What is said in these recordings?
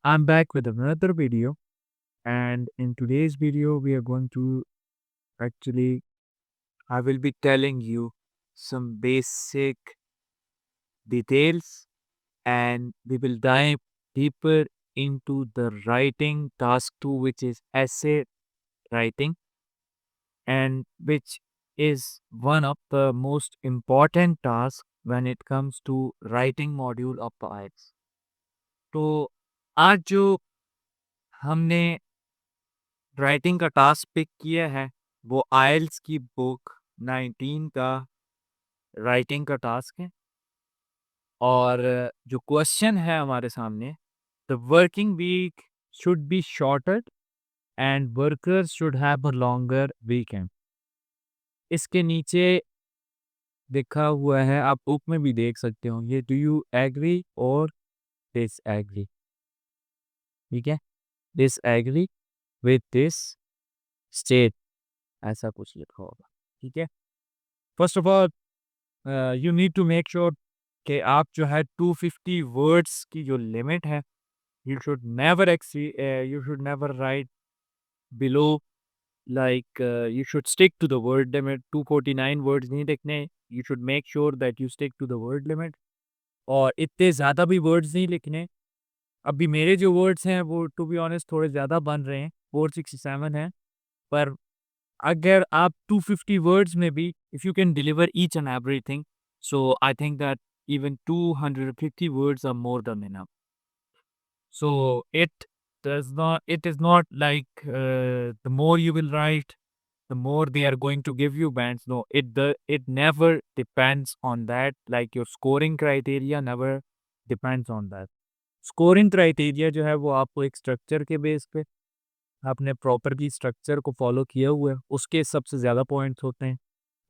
I'm back with another video, and in today's video, we are going to actually, I will be telling you some basic details, and we will dive deeper into the writing task 2, which is essay writing, and which is one of the most important tasks when it comes to writing module of the IELTS. तो आज जो हमने writing का task pick किया है, वो आइल्स की book 19 का राइटिंग का टास्क है और जो क्वेश्चन है हमारे सामने, the working week should be shorter and workers should have a longer weekend. इसके नीचे लिखा हुआ है, आप बुक में भी देख सकते हो, ये डू यू एग्री और डिसएग्री, ठीक है? डिसएग्री विद दिस स्टेट, ऐसा कुछ लिखा होगा, ठीक है? First of all you need to make sure कि आप जो है 250 वर्ड्स की जो लिमिट है, you should never write below, like you should stick to the word limit. 249 words नहीं लिखने, you should make sure that you stick to the word limit, और इतने ज़्यादा भी वर्ड्स नहीं लिखने। अभी मेरे जो वर्ड्स हैं वो टू बी ऑनेस्ट थोड़े ज़्यादा बन रहे हैं, 467 है, पर अगर आप 250 words में भी if you can deliver each and everything, so I think that even 250 words are more than enough. So it is not like the more you will write, the more they are going to give you bands. No, it never depends on that. Like your scoring criteria never depends on that. Scoring criteria जो है वो आपको एक structure के base पे, आपने properly structure को follow किया हुआ है, उसके सबसे ज़्यादा पॉइंट्स होते हैं।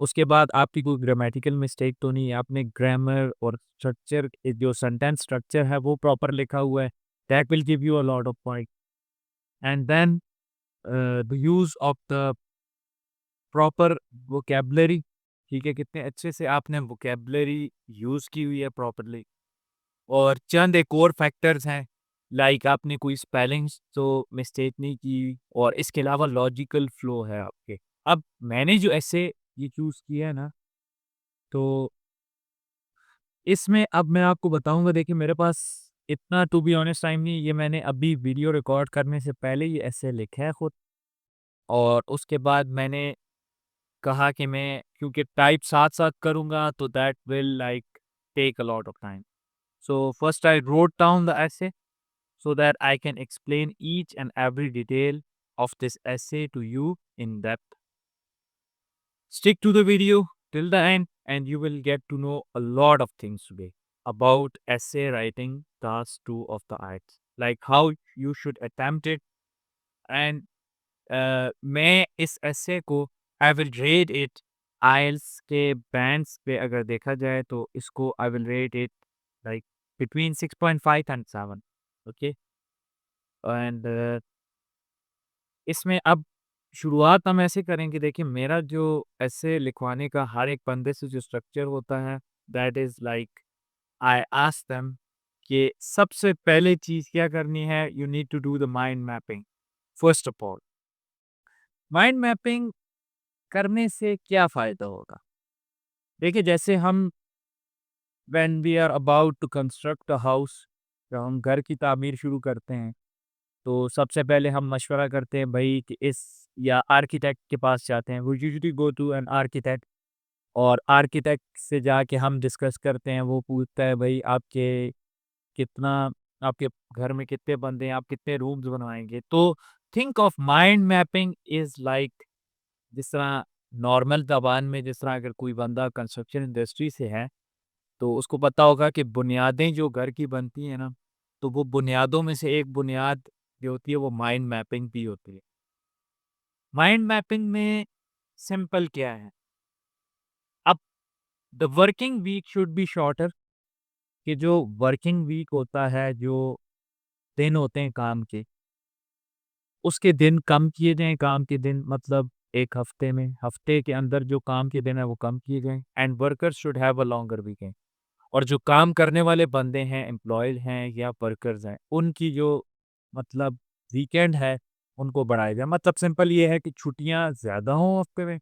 उसके बाद आपकी कोई ग्रामेटिकल मिस्टेक तो नहीं है, आपने ग्रामर और स्ट्रक्चर, जो सेंटेंस स्ट्रक्चर है वो प्रॉपर लिखा हुआ है, that will give you a lot of point. And then the use of the proper vocabulary, ठीक है, कितने अच्छे से आपने वोकैबुलरी यूज़ की हुई है प्रॉपरली। और चंद एक और फैक्टर्स हैं, लाइक आपने कोई स्पेलिंग्स तो मिस्टेक नहीं की, और इसके अलावा लॉजिकल फ्लो है आपके। अब मैंने जो ऐसे ये चूज़ किया है ना, तो इसमें अब मैं आपको बताऊँगा, देखिए मेरे पास इतना टू बी ऑनेस्ट टाइम नहीं है, ये मैंने अभी वीडियो रिकॉर्ड करने से पहले ये ऐसे लिखा है खुद, और उसके बाद मैंने कहा कि मैं क्योंकि टाइप साथ-साथ करूँगा तो that will like take a lot of time. So first I wrote down the essay so that I can explain each and every detail of this essay to you in depth. Stick to the video till the end, and you will get to know a lot of things today about essay writing task 2 of the IELTS, like how you should attempt it. And मैं इस essay को I will rate it IELTS के bands पे, अगर देखा जाए तो इसको I will rate it like between 6.5 and 7. Okay, and इसमें अब शुरुआत हम ऐसे करेंगे, देखिए मेरा जो ऐसे लिखवाने का हर एक बंदे से जो स्ट्रक्चर होता है, that is like I ask them कि सबसे पहले चीज़ क्या करनी है, you need to do the mind mapping first of all. Mind mapping करने से क्या फ़ायदा होगा? देखिए जैसे हम when we are about to construct a house, जब हम घर की तामीर शुरू करते हैं, तो सबसे पहले हम मशवरा करते हैं भाई कि इस, या आर्किटेक्ट के पास जाते हैं, we usually go to an architect, और आर्किटेक्ट से जाके हम डिस्कस करते हैं, वो पूछता है भाई आपके कितना, आपके घर में कितने बंदे हैं, आप कितने रूम्स बनवाएंगे। तो think of mind mapping is like, जिस तरह नॉर्मल ज़बान में, जिस तरह अगर कोई बंदा कंस्ट्रक्शन इंडस्ट्री से है तो उसको पता होगा कि बुनियादें जो घर की बनती हैं ना, तो वो बुनियादों में से एक बुनियाद जो होती है वो माइंड मैपिंग भी होती है। माइंड मैपिंग में सिंपल क्या है, अब the working week should be shorter, कि जो वर्किंग वीक होता है, जो दिन होते हैं काम के, उसके दिन कम किए जाएँ, काम के दिन मतलब एक हफ्ते में, हफ्ते के अंदर जो काम के दिन है वो कम किए जाएँ, and workers should have a longer weekend, और जो काम करने वाले बंदे हैं, एम्प्लॉयड हैं या वर्कर्स हैं, उनकी जो मतलब वीकेंड है उनको बढ़ाया जाए। मतलब सिंपल ये है कि छुट्टियाँ ज़्यादा हों हफ्ते में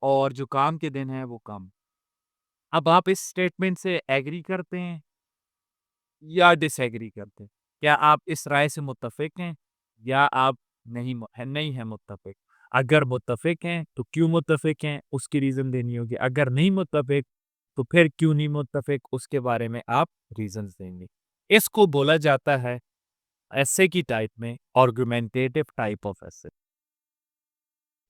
और जो काम के दिन हैं वो कम। अब आप इस स्टेटमेंट से एग्री करते हैं या डिसएग्री करते हैं? क्या आप इस राय से मुत्तफ़िक हैं या आप नहीं हैं मुत्तफ़िक? अगर मुत्तफ़िक हैं तो क्यों मुत्तफ़िक हैं उसकी रीज़न देनी होगी। अगर नहीं मुत्तफ़िक तो फिर क्यों नहीं मुत्तफ़िक उसके बारे में आप रीज़न्स देंगे। इसको बोला जाता है एसे की टाइप में आर्गुमेंटेटिव टाइप ऑफ एसे।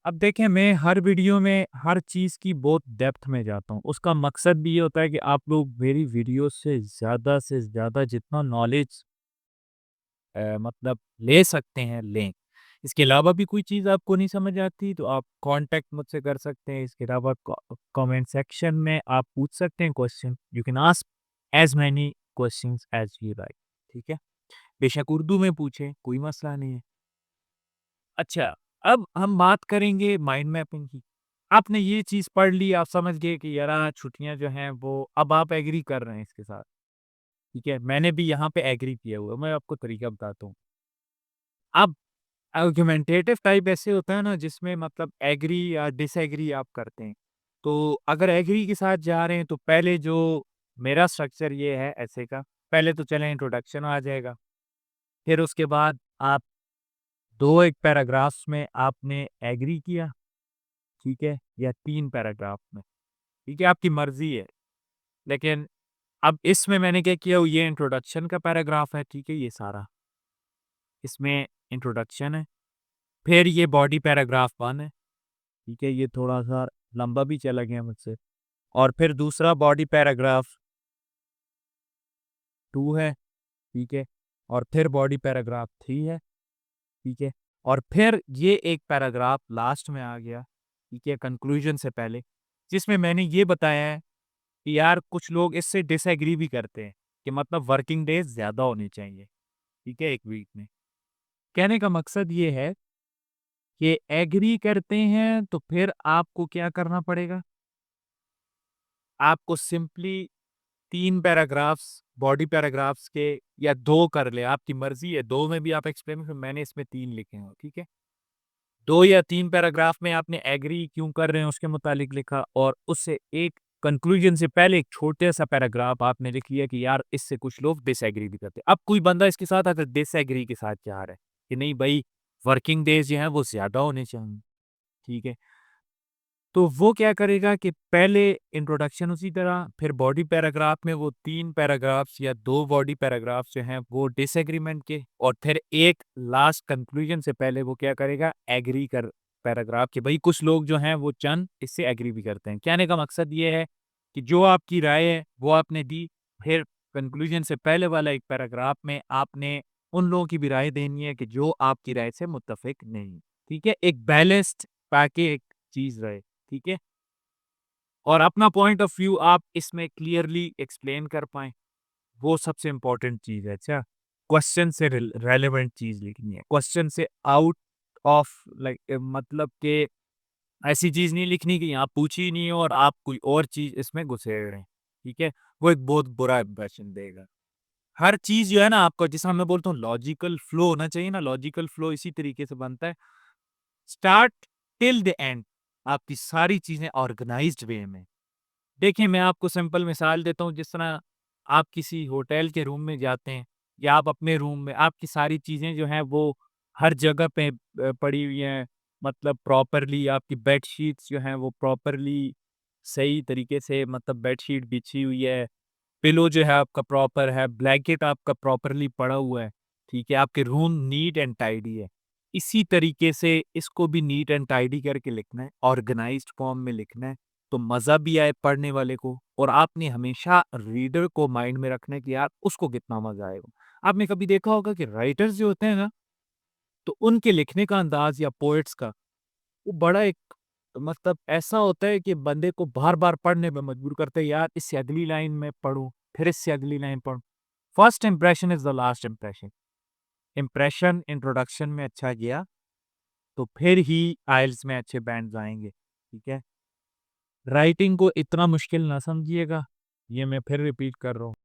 अब देखें मैं हर वीडियो में हर चीज़ की बहुत डेप्थ में जाता हूँ। उसका मकसद भी ये होता है कि आप लोग मेरी वीडियो से ज़्यादा जितना नॉलेज मतलब ले सकते हैं, लें। इसके अलावा भी कोई चीज़ आपको नहीं समझ आती तो आप कॉन्टैक्ट मुझसे कर सकते हैं। इसके अलावा कमेंट सेक्शन में आप पूछ सकते हैं question. You can ask as many questions as you like. ठीक है? बेशक उर्दू में पूछें, कोई मसला नहीं है। अच्छा, अब हम बात करेंगे माइंड मैपिंग की। आपने ये चीज़ पढ़ ली, आप समझ गए कि यार छुट्टियाँ जो हैं वो अब आप एग्री कर रहे हैं इसके साथ, ठीक है? मैंने भी यहाँ पे एग्री किया हुआ है, मैं आपको तरीका बताता हूँ। अब आर्गुमेंटेटिव टाइप ऐसे होता है ना जिसमें मतलब एग्री या डिसएग्री आप करते हैं। तो अगर एग्री के साथ जा रहे हैं तो पहले जो मेरा स्ट्रक्चर ये है ऐसे का, पहले तो चलें इंट्रोडक्शन आ जाएगा। फिर उसके बाद आप 2 एक पैराग्राफ्स में आपने एग्री किया, ठीक है? या 3 पैराग्राफ में, ठीक है? आपकी मर्ज़ी है। लेकिन अब इसमें मैंने क्या किया ये इंट्रोडक्शन का पैराग्राफ है, ठीक है? ये सारा, इसमें इंट्रोडक्शन है। फिर ये बॉडी पैराग्राफ 1 है, ठीक है? ये थोड़ा-सा लंबा भी चला गया मुझसे और फिर दूसरा बॉडी पैराग्राफ 2 है, ठीक है? और फिर बॉडी पैराग्राफ 3 है, ठीक है? और फिर ये एक पैराग्राफ लास्ट में आ गया, ठीक है? कंक्लूजन से पहले, जिसमें मैंने ये बताया है कि यार कुछ लोग इससे डिसएग्री भी करते हैं कि मतलब वर्किंग डेज़ ज़्यादा होने चाहिए, ठीक है? 1 वीक में। कहने का मकसद ये है कि एग्री करते हैं तो फिर आपको क्या करना पड़ेगा? आपको सिंपली 3 पैराग्राफ्स बॉडी पैराग्राफ्स के या 2 कर लें, आपकी मर्ज़ी है, 2 में भी आप एक्सप्लेन मैंने इसमें 3 लिखे हैं, ठीक है? 2 या 3 पैराग्राफ में आपने एग्री क्यों कर रहे हैं उसके मुतालिक लिखा और उससे एक कंक्लूजन से पहले एक छोटा-सा पैराग्राफ आपने लिख लिया कि यार इससे कुछ लोग डिसएग्री भी करते हैं। अब कोई बंदा इसके साथ अगर डिसएग्री के साथ जा रहा है कि नहीं भई वर्किंग डेज़ जो हैं वो ज़्यादा होने चाहिए, ठीक है? तो वो क्या करेगा कि पहले इंट्रोडक्शन उसी तरह, फिर बॉडी पैराग्राफ में वो 3 पैराग्राफ्स या 2 बॉडी पैराग्राफ्स जो हैं वो डिसएग्रीमेंट के और फिर एक लास्ट कंक्लूजन से पहले वो क्या करेगा एग्री कर पैराग्राफ कि भई कुछ लोग जो हैं वो चंद इससे एग्री भी करते हैं। कहने का मकसद ये है कि जो आपकी राय है वो आपने दी, फिर कंक्लूजन से पहले वाला एक पैराग्राफ में आपने उन लोगों की भी राय देनी है कि जो आपकी राय से मुत्तफ़िक नहीं। ठीक है? एक बैलेंस्ड ताकि एक चीज़ रहे। ठीक है? और अपना पॉइंट ऑफ व्यू आप इसमें क्लियरली एक्सप्लेन कर पाएँ, वो सबसे इम्पोर्टेंट चीज़ है, अच्छा? क्वेश्चन से रेलेवेंट चीज़ लिखनी है, क्वेश्चन से आउट ऑफ लाइक मतलब कि ऐसी चीज़ नहीं लिखनी कि यहाँ पूछी ही नहीं हो और आप कोई और चीज़ इसमें घुसेड़ रहे हैं, ठीक है? वो एक बहुत बुरा इंप्रेशन देगा। हर चीज़ जो है ना आपको जिसे मैं बोलता हूँ लॉजिकल फ्लो होना चाहिए ना, लॉजिकल फ्लो इसी तरीके से बनता है, स्टार्ट टिल द एंड आपकी सारी चीज़ें ऑर्गनाइज़्ड वे में। देखिए, मैं आपको सिंपल मिसाल देता हूँ, जिस तरह आप किसी होटल के रूम में जाते हैं या आप अपने रूम में आपकी सारी चीज़ें जो हैं वो हर जगह पे पड़ी हुई हैं। मतलब प्रॉपरली आपकी बेडशीट्स जो हैं वो प्रॉपरली सही तरीके से मतलब बेडशीट बिछी हुई है। पिलो जो है आपका प्रॉपर है, ब्लैंकेट आपका प्रॉपरली पड़ा हुआ है, ठीक है? आपके रूम नीट एंड टाइडी है। इसी तरीके से इसको भी नीट एंड टाइडी करके लिखना है, ऑर्गनाइज़्ड फॉर्म में लिखना है, तो मज़ा भी आए पढ़ने वाले को और आपने हमेशा रीडर को माइंड में रखना है कि यार उसको कितना मज़ा आएगा। आपने कभी देखा होगा कि राइटर्स जो होते हैं ना, तो उनके लिखने का अंदाज़ या पोएट्स का, वो बड़ा एक मतलब ऐसा होता है कि बंदे को बार-बार पढ़ने पे मजबूर करता है, यार इससे अगली लाइन में पढ़ूँ, फिर इससे अगली लाइन पढ़ूँ। First impression is the last impression. Impression introduction में अच्छा गया, तो फिर ही आइल्स में अच्छे बैंड्स आएँगे, ठीक है? राइटिंग को इतना मुश्किल ना समझिएगा, ये मैं फिर रिपीट कर रहा हूँ।